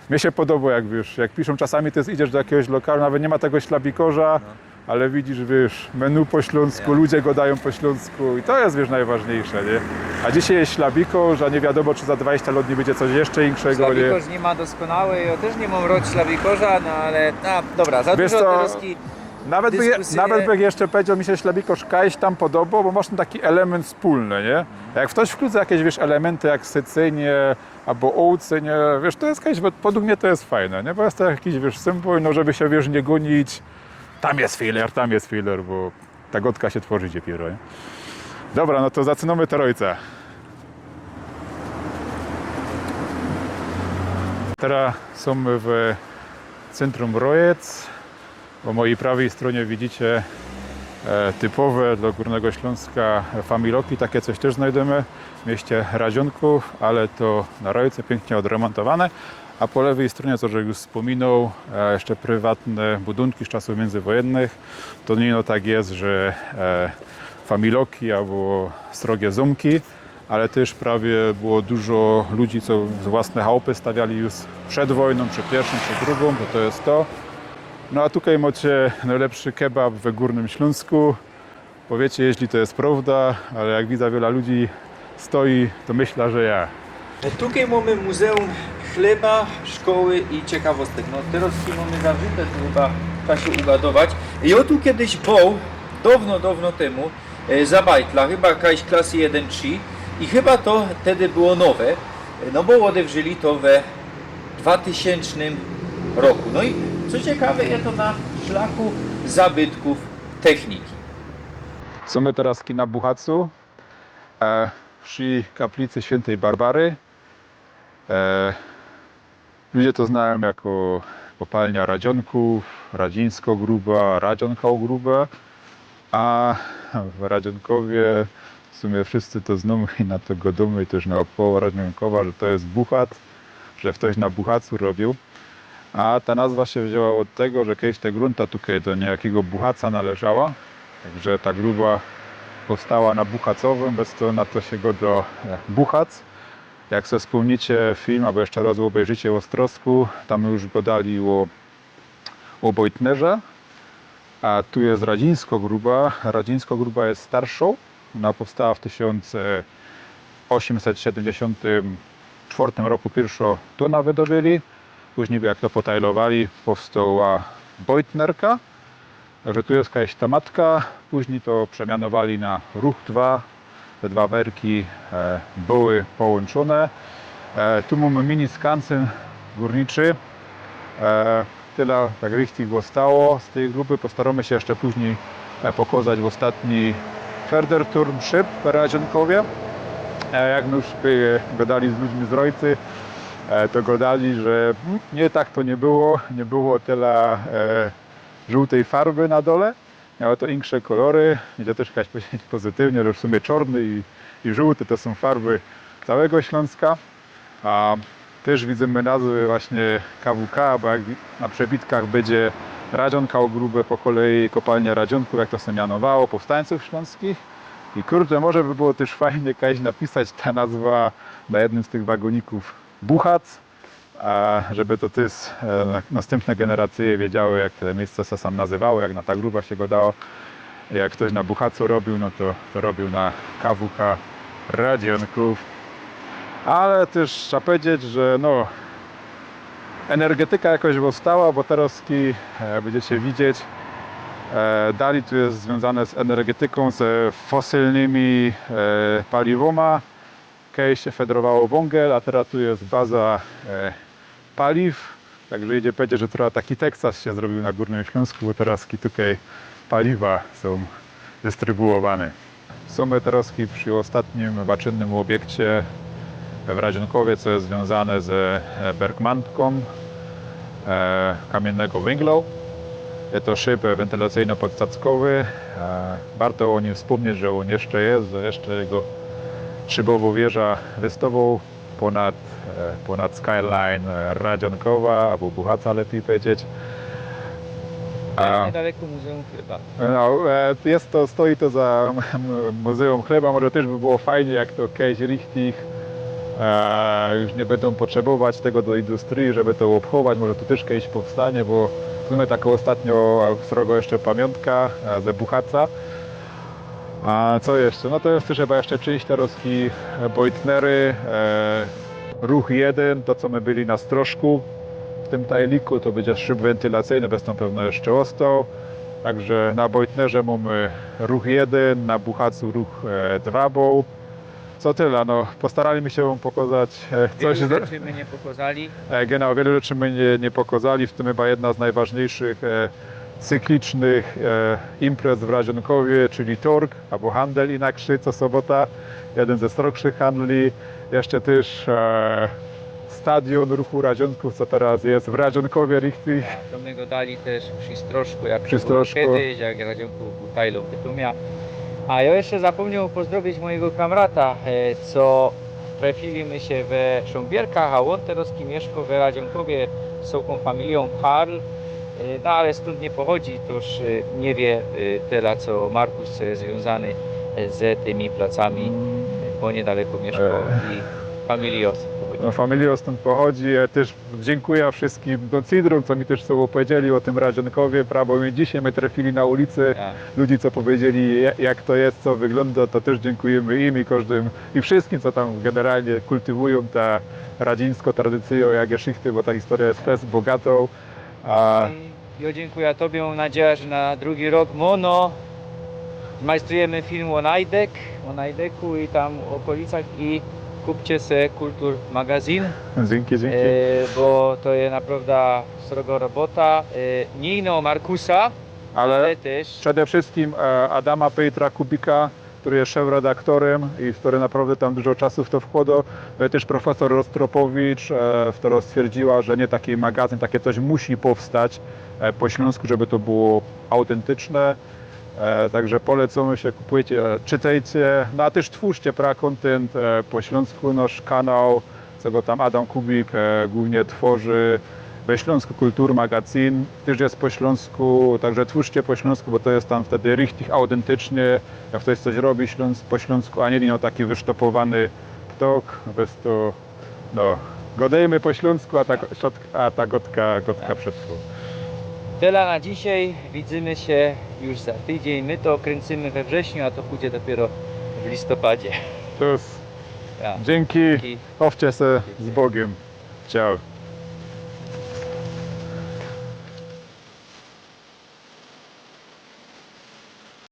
Speaker 2: Mnie się podoba, jak wiesz, jak piszą czasami, to jest, idziesz do jakiegoś lokalu, nawet nie ma tego ślabikorza, ale widzisz, wiesz, menu po śląsku,
Speaker 1: Ja.
Speaker 2: ludzie go dają po śląsku i to jest, wiesz, najważniejsze, nie? A dzisiaj jest ślabikorz, a nie wiadomo, czy za 20 lat nie będzie coś jeszcze większego, nie?
Speaker 1: Ślabikorz nie ma doskonały, ja też nie mam rod ślabikorza, no ale... dobra, za
Speaker 2: Wiesz
Speaker 1: dużo
Speaker 2: co,
Speaker 1: teroski...
Speaker 2: Nawet by jeszcze powiedział, mi się ślabikorz kiedyś tam podobał, bo masz ten taki element wspólny, nie? Jak ktoś wkrótce jakieś, wiesz, elementy jak sycynie albo ołce, nie? Wiesz, to jest kiedyś, według mnie to jest fajne, nie? Bo jest to jakiś, wiesz, symbol, no żeby się, wiesz, nie gonić. Tam jest filler, bo ta gotka się tworzy dopiero, nie? Dobra, no to zaczynamy Rojce. Teraz są w centrum Rojec. Po mojej prawej stronie widzicie typowe dla Górnego Śląska familoki, takie coś też znajdziemy w mieście Radzionków, ale to na Rojce pięknie odremontowane, a po lewej stronie, co już wspominał, jeszcze prywatne budynki z czasów międzywojennych. To nie no tak jest, że familoki albo srogie zumki, ale też prawie było dużo ludzi, co własne chałupy stawiali już przed wojną, czy pierwszą, czy drugą, bo to jest to. No a tutaj macie najlepszy kebab we Górnym Śląsku. Powiecie, jeśli to jest prawda, ale jak widzę, wiele ludzi stoi, to myślę, że ja.
Speaker 1: Tutaj mamy Muzeum Chleba, Szkoły i Ciekawostek. No teraz tu mamy zawrzute, to chyba trzeba się ugadować. Ja tu kiedyś był, dawno temu, za bajtla, chyba jakaś klasy 1-3 i chyba to wtedy było nowe, no bo odewrzyli to we 2000 roku. No i co ciekawe, jest to na szlaku zabytków techniki.
Speaker 2: Są my teraz na Buchacu, przy kaplicy Świętej Barbary. Ludzie to znają jako kopalnia Radzionków, Radzińsko-Gruba, Radzionkow-Gruba, a w Radzionkowie w sumie wszyscy to znają i na to godomy, też naokoło Radzionkowa, że to jest Buchat, że ktoś na Buchacu robił. A ta nazwa się wzięła od tego, że kiedyś te grunta tutaj do niejakiego Buchaca należała, także ta gruba powstała na Buchacowym, bez to na to się go do Buchac. Jak sobie wspomnicie film, albo jeszcze raz obejrzycie o Ostrowsku, tam już go dali o Bojtnerze. A tu jest Radzińsko-Gruba. Radzińsko-Gruba jest starszą. Ona powstała w 1874 roku pierwszo tuna wydobyli. Później jak to potajlowali, powstała Bojtnerka. Także tu jest jakaś ta matka. Później to przemianowali na Ruch 2. Te dwa werki były połączone. Tu mamy mini skansen górniczy. Tyle tak richtig zostało z tej grupy. Postaramy się jeszcze później pokazać w ostatni Förderturmschiff w Radzionkowie. Jak my już gadali z ludźmi z Rojcy, to gadali, że nie tak to nie było. Nie było tyle żółtej farby na dole. Miało to inne kolory. Idzie też jakaś powiedzieć pozytywnie, że w sumie czarny i żółty to są farby całego Śląska. A też widzimy nazwy właśnie KWK, bo jak na przebitkach będzie Radzionkał grube, po kolei kopalnia Radzionków, jak to się mianowało, powstańców śląskich. I kurde, może by było też fajnie jakaś napisać ta nazwa na jednym z tych wagoników Buchac, żeby to też następne generacje wiedziały, jak te miejsce się sam nazywało, jak na ta gruba się go dało. Jak ktoś na Buchacu robił, no to robił na KWK Radzionków. Ale też trzeba powiedzieć, że no, energetyka jakoś powstała, bo teraz będziecie widzieć, dalej tu jest związane z energetyką, z fosylnymi paliwoma. Kiedyś się fedrowało węgiel, a teraz tu jest baza paliw. Także idzie powiedzieć, że trochę taki Teksas się zrobił na Górnym Śląsku, bo teraz tutaj paliwa są dystrybuowane. Są teraz przy ostatnim baczynnym obiekcie w Radzionkowie, co jest związane z Bergmanką kamiennego węgla. Jest to szyb wentylacyjno-podstackowy. Warto o nim wspomnieć, że on jeszcze jest, że jeszcze jego szybową wieża wystawą ponad skyline Radzionkowa, albo Buchaca lepiej powiedzieć.
Speaker 1: Niedaleko Muzeum Chleba.
Speaker 2: No, stoi to za Muzeum Chleba. Może też by było fajnie, jak to kiedyś richtig już nie będą potrzebować tego do industrii, żeby to obchować. Może to też kiedyś powstanie, bo mamy taką ostatnio srogo jeszcze pamiątka ze Buchaca. A co jeszcze? No to jest też chyba jeszcze część Tarowski Bojtnery, Ruch 1, to co my byli na Strożku. W tym tajliku to będzie szyb wentylacyjny, bez tą pewno jeszcze ostał. Także na Bojtnerze mamy Ruch 1, na Buchacu Ruch 2 był. Co tyle, no postaraliśmy się pokazać coś.
Speaker 1: Wielu rzeczy my nie pokazali.
Speaker 2: Genau, wiele rzeczy my nie pokazali, w tym chyba jedna z najważniejszych cyklicznych imprez w Radzionkowie, czyli Torg albo handel inaczej co sobota, jeden ze stroższych handli. Jeszcze też stadion ruchu Radzionków, co teraz jest w Radzionkowie richtig.
Speaker 1: To my go dali też przy Strożku, jak
Speaker 2: Przy
Speaker 1: to było
Speaker 2: Strożku.
Speaker 1: kiedyś, jak Radzionków Butajlą Pytumia. A ja jeszcze zapomniał pozdrowić mojego kamrata, co trafiliśmy się we Sząbierkach, a on teraz mieszka w Radzionkowie z tą familią Harl. No ale stąd nie pochodzi, to już nie wie tyle co Markus, co jest związany z tymi placami, bo niedaleko mieszka i Familios pochodzi.
Speaker 2: No, Familia stąd pochodzi. Ja też dziękuję wszystkim docidrom, co mi też sobie opowiedzieli o tym Radzionkowie, bo my dzisiaj my trafili na ulicy
Speaker 1: Tak.
Speaker 2: ludzi, co powiedzieli jak to jest, co wygląda, to też dziękujemy im i każdym i wszystkim, co tam generalnie kultywują tę radzińską tradycję, jak geschichte, bo ta historia jest fest bogatą.
Speaker 1: Ja dziękuję Tobie, mam nadzieję, że na drugi rok zmajstrujemy film o Najdeku i tam okolicach i kupcie se Kultur magazyn,
Speaker 2: Dzięki.
Speaker 1: bo to jest naprawdę sroga robota. Nie ino Markusa, ale też
Speaker 2: Przede wszystkim Adama Petra Kubika, który jest szef-redaktorem i który naprawdę tam dużo czasu w to wkładał. Też profesor Rostropowicz, która stwierdziła, że nie taki magazyn, takie coś musi powstać po śląsku, żeby to było autentyczne. Także polecamy się, kupujcie, czytajcie, no a też twórzcie content po śląsku, nasz kanał, co go tam Adam Kubik głównie tworzy. We Śląsku Kultur Magazyn też jest po śląsku, także twórzcie po śląsku, bo to jest tam wtedy richtig autentycznie, jak ktoś coś robi po śląsku, a nie no taki wysztopowany ptok, bez to, no, godejmy po śląsku, a ta gotka przed tłum.
Speaker 1: Tyle na dzisiaj, widzimy się już za tydzień. My to kręcimy we wrześniu, a to pójdzie dopiero w listopadzie.
Speaker 2: To jest,
Speaker 1: Ja.
Speaker 2: dzięki, chowcie se z Bogiem. Ciao.